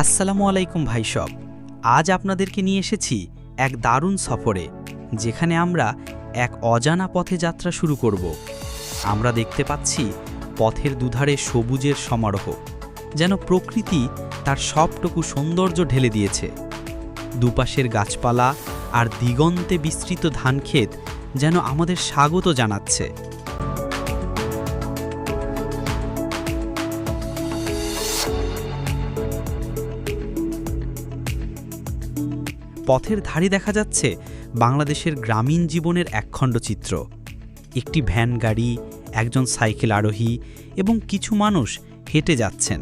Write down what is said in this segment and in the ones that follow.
আসসালামু আলাইকুম ভাই সব। আজ আপনাদেরকে নিয়ে এসেছি এক দারুণ সফরে, যেখানে আমরা এক অজানা পথে যাত্রা শুরু করব। আমরা দেখতে পাচ্ছি পথের দুধারে সবুজের সমারোহ, যেন প্রকৃতি তার সবটুকু সৌন্দর্য ঢেলে দিয়েছে। দুপাশের গাছপালা আর দিগন্তে বিস্তৃত ধানক্ষেত যেন আমাদের স্বাগত জানাচ্ছে। পথের ধারে দেখা যাচ্ছে বাংলাদেশের গ্রামীণ জীবনের একখণ্ড চিত্র। একটি ভ্যান গাড়ি, একজন সাইকেল আরোহী এবং কিছু মানুষ হেঁটে যাচ্ছেন।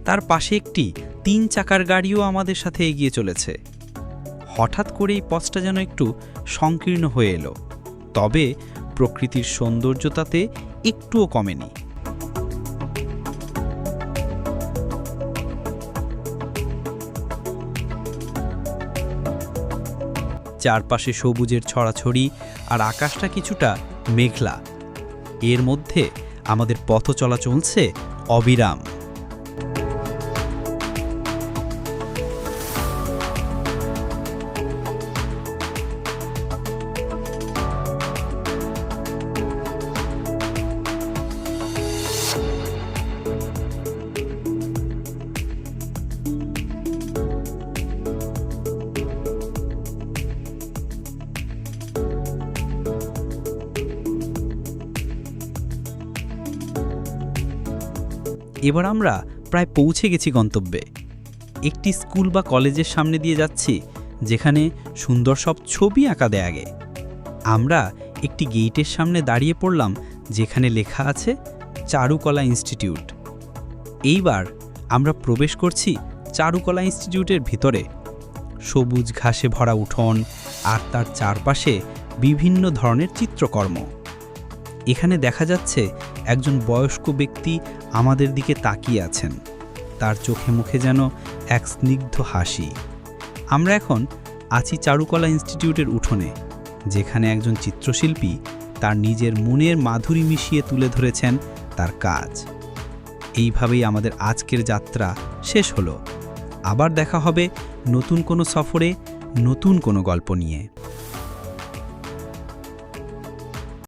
তার পাশে একটি 3 চাকার গাড়িও আমাদের সাথে এগিয়ে চলেছে। হঠাৎ করেই পথটা যেন একটু সংকীর্ণ হয়ে এলো, তবে প্রকৃতির সৌন্দর্যতাতে একটুও কমেনি। চারপাশে সবুজের ছড়াছড়ি আর আকাশটা কিছুটা মেঘলা। এর মধ্যে আমাদের পথ চলা চলছে অবিরাম। এবার আমরা প্রায় পৌঁছে গেছি গন্তব্যে। একটি স্কুল বা কলেজের সামনে দিয়ে যাচ্ছি, যেখানে সুন্দর সব ছবি আঁকা দেয়া আগে। আমরা একটি গেটের সামনে দাঁড়িয়ে পড়লাম, যেখানে লেখা আছে চারুকলা ইনস্টিটিউট। এইবার আমরা প্রবেশ করছি চারুকলা ইনস্টিটিউটের ভিতরে। সবুজ ঘাসে ভরা উঠোন আর তার চারপাশে বিভিন্ন ধরনের চিত্রকর্ম। এখানে দেখা যাচ্ছে একজন বয়স্ক ব্যক্তি আমাদের দিকে তাকিয়ে আছেন। তার চোখে মুখে যেন এক স্নিগ্ধ হাসি। আমরা এখন আছি চারুকলা ইনস্টিটিউটের উঠোনে, যেখানে একজন চিত্রশিল্পী তার নিজের মনের মাধুরী মিশিয়ে তুলে ধরেছেন তার কাজ। এইভাবেই আমাদের আজকের যাত্রা শেষ হলো। আবার দেখা হবে নতুন কোনো সফরে, নতুন কোনো গল্প নিয়ে।